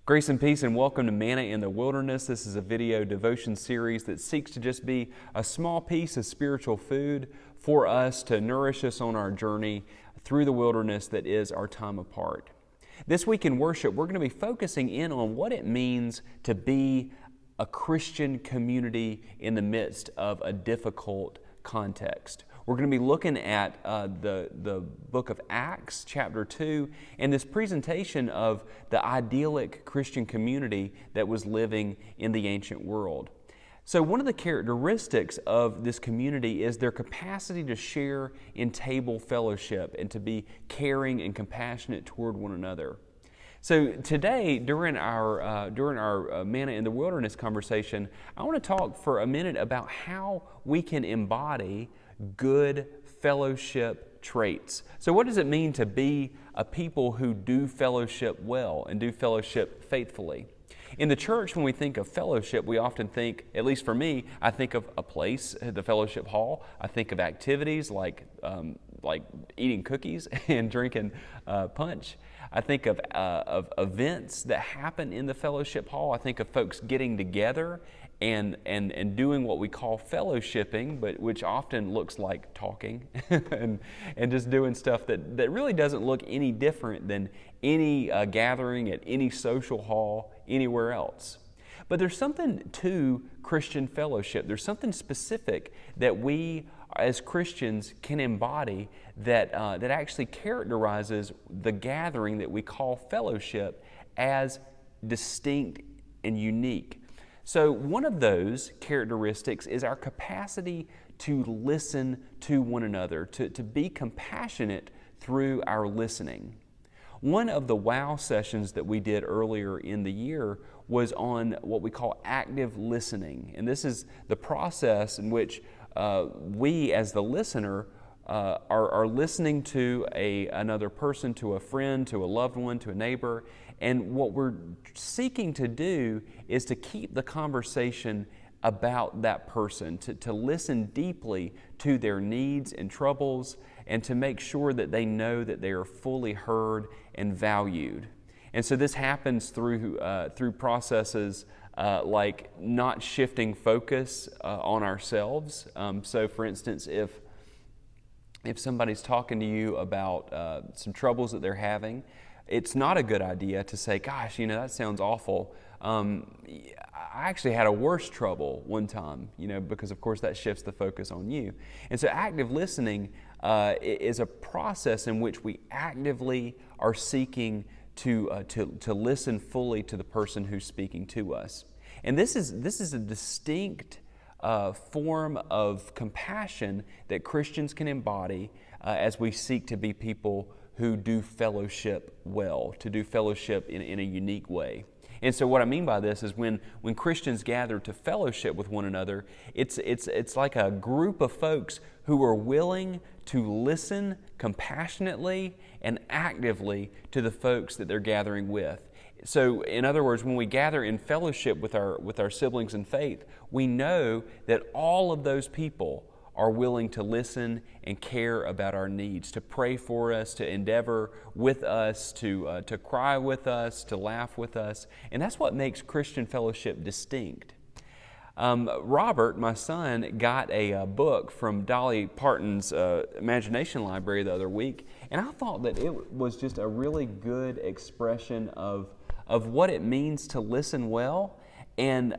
Grace and peace and welcome to Manna in the Wilderness. This is a video devotion series that seeks to just be a small piece of spiritual food for us to nourish us on our journey through the wilderness that is our time apart. This week in worship, we're going to be focusing in on what it means to be a Christian community in the midst of a difficult context. We're going to be looking at the book of Acts, chapter 2, and this presentation of the idyllic Christian community that was living in the ancient world. So one of the characteristics of this community is their capacity to share in table fellowship and to be caring and compassionate toward one another. So today, during our Manna in the Wilderness conversation, I want to talk for a minute about how we can embody good fellowship traits. So what does it mean to be a people who do fellowship well and do fellowship faithfully? In the church, when we think of fellowship, we often think, at least for me, I think of a place, the fellowship hall. I think of activities like eating cookies and drinking punch. I think of events that happen in the fellowship hall. I think of folks getting together and doing what we call fellowshipping, but which often looks like talking and just doing stuff that really doesn't look any different than any gathering at any social hall anywhere else. But there's something to Christian fellowship. There's something specific that we as Christians can embody that actually characterizes the gathering that we call fellowship as distinct and unique. So one of those characteristics is our capacity to listen to one another, to be compassionate through our listening. One of the WOW sessions that we did earlier in the year was on what we call active listening. And this is the process in which we as the listener are listening to another person, to a friend, to a loved one, to a neighbor. And what we're seeking to do is to keep the conversation about that person, to listen deeply to their needs and troubles, and to make sure that they know that they are fully heard and valued. And so this happens through processes like not shifting focus on ourselves. So for instance, if somebody's talking to you about some troubles that they're having, it's not a good idea to say, gosh, that sounds awful. I actually had a worse trouble one time, because of course that shifts the focus on you. And so active listening is a process in which we actively are seeking to listen fully to the person who's speaking to us. And this is a distinct form of compassion that Christians can embody as we seek to be people who do fellowship well, to do fellowship in a unique way. And so what I mean by this is when Christians gather to fellowship with one another, it's like a group of folks who are willing to listen compassionately and actively to the folks that they're gathering with. So in other words, when we gather in fellowship with our siblings in faith, we know that all of those people are willing to listen and care about our needs, to pray for us, to endeavor with us, to cry with us, to laugh with us. And that's what makes Christian fellowship distinct. Robert, my son, got a book from Dolly Parton's Imagination Library the other week, and I thought that it was just a really good expression of what it means to listen well and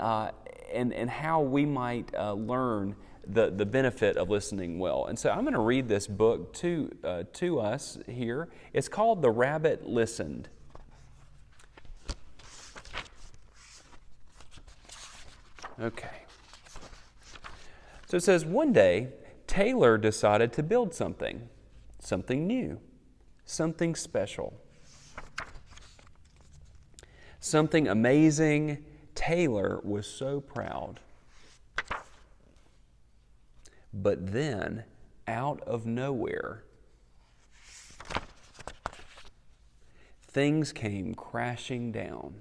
how we might learn the benefit of listening well. And so I'm going to read this book to us here. It's called The Rabbit Listened. Okay. So it says, one day, Taylor decided to build something new, something special, something amazing. Taylor was so proud. But then, out of nowhere, things came crashing down.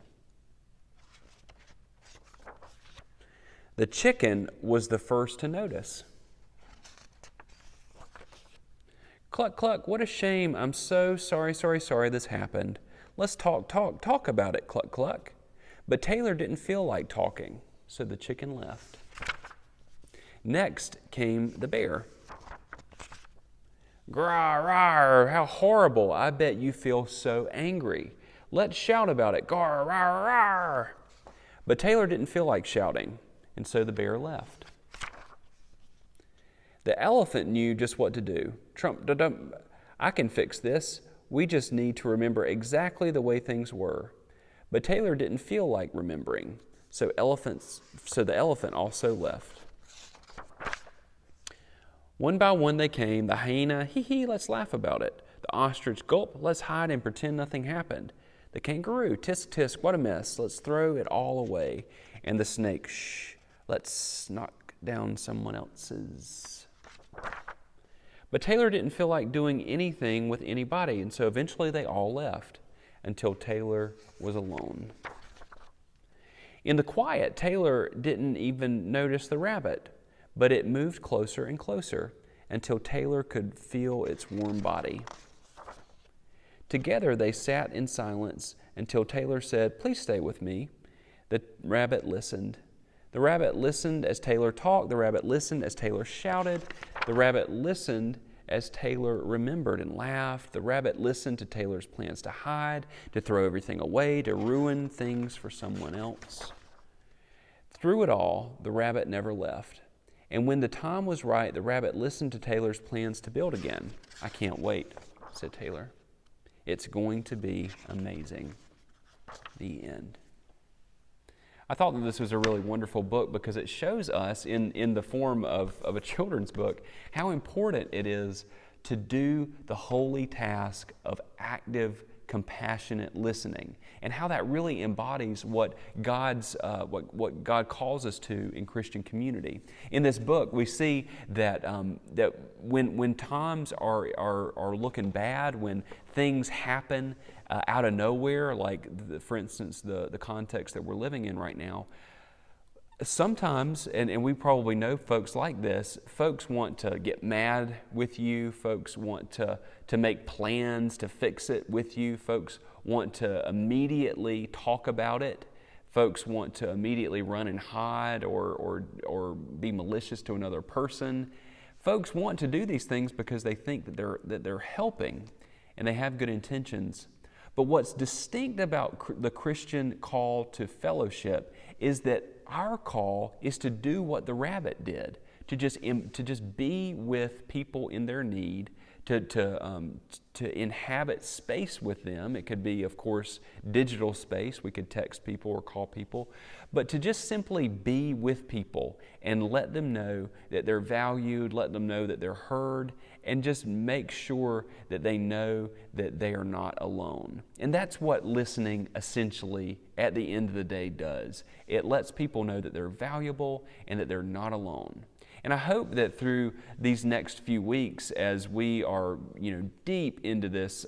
The chicken was the first to notice. Cluck, cluck, what a shame. I'm so sorry this happened. Let's talk about it, cluck, cluck. But Taylor didn't feel like talking, so the chicken left. Next came the bear. Grar, rar, how horrible. I bet you feel so angry. Let's shout about it. Gar, rar, rar. But Taylor didn't feel like shouting, and so the bear left. The elephant knew just what to do. Trump-da-dum. I can fix this. We just need to remember exactly the way things were. But Taylor didn't feel like remembering, so the elephant also left. One by one they came. The hyena, hee, let's laugh about it. The ostrich, gulp, let's hide and pretend nothing happened. The kangaroo, tisk, tisk, what a mess. Let's throw it all away. And the snake, shh, let's knock down someone else's. But Taylor didn't feel like doing anything with anybody, and so eventually they all left until Taylor was alone. In the quiet, Taylor didn't even notice the rabbit, but it moved closer and closer until Taylor could feel its warm body. Together they sat in silence until Taylor said, "Please stay with me." The rabbit listened. The rabbit listened as Taylor talked. The rabbit listened as Taylor shouted. The rabbit listened as Taylor remembered and laughed. The rabbit listened to Taylor's plans to hide, to throw everything away, to ruin things for someone else. Through it all, the rabbit never left. And when the time was right, the rabbit listened to Taylor's plans to build again. "I can't wait," said Taylor. "It's going to be amazing." The end. I thought that this was a really wonderful book because it shows us in the form of a children's book how important it is to do the holy task of active, compassionate listening, and how that really embodies what God calls us to in Christian community. In this book, we see that when times are looking bad, when things happen out of nowhere, like for instance the context that we're living in right now, sometimes, and we probably know folks like this, folks want to get mad with you, folks want to make plans to fix it with you, folks want to immediately talk about it, folks want to immediately run and hide or be malicious to another person. Folks want to do these things because they think that they're helping and they have good intentions. But what's distinct about the Christian call to fellowship is that our call is to do what the rabbit did, to just be with people in their need, to inhabit space with them. It could be, of course, digital space. We could text people or call people. But to just simply be with people and let them know that they're valued, let them know that they're heard, and just make sure that they know that they are not alone. And that's what listening essentially at the end of the day does. It lets people know that they're valuable and that they're not alone. And I hope that through these next few weeks, as we are, deep into this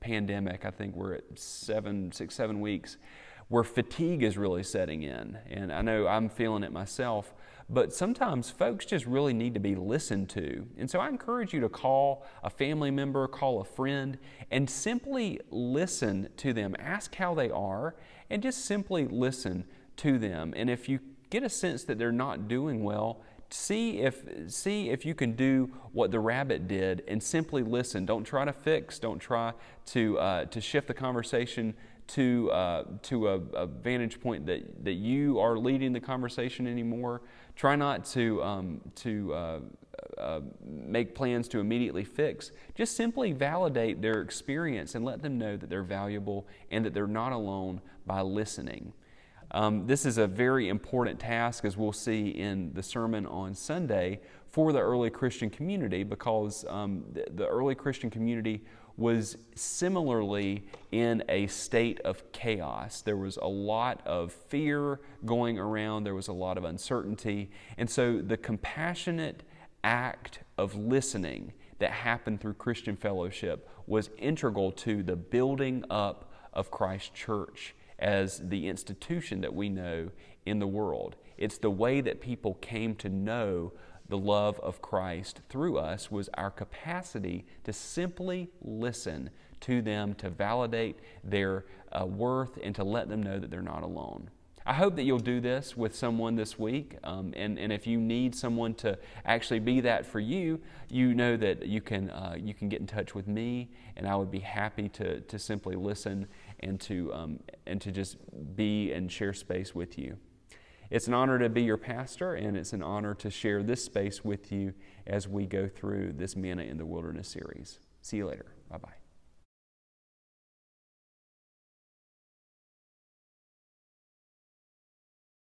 pandemic, I think we're at 6, 7 weeks, where fatigue is really setting in. And I know I'm feeling it myself, but sometimes folks just really need to be listened to. And so I encourage you to call a family member, call a friend, and simply listen to them. Ask how they are, and just simply listen to them. And if you get a sense that they're not doing well, see if you can do what the rabbit did and simply listen. Don't try to fix. Don't try to shift the conversation to a vantage point that you are leading the conversation anymore. Try not to make plans to immediately fix. Just simply validate their experience and let them know that they're valuable and that they're not alone by listening. This is a very important task, as we'll see in the sermon on Sunday, for the early Christian community, because the early Christian community was similarly in a state of chaos. There was a lot of fear going around. There was a lot of uncertainty. And so the compassionate act of listening that happened through Christian fellowship was integral to the building up of Christ's church as the institution that we know in the world. It's the way that people came to know the love of Christ through us was our capacity to simply listen to them, to validate their worth, and to let them know that they're not alone. I hope that you'll do this with someone this week, and if you need someone to actually be that for you, you know that you can get in touch with me, and I would be happy to simply listen and to just be and share space with you. It's an honor to be your pastor, and it's an honor to share this space with you as we go through this Manna in the Wilderness series. See you later. Bye-bye.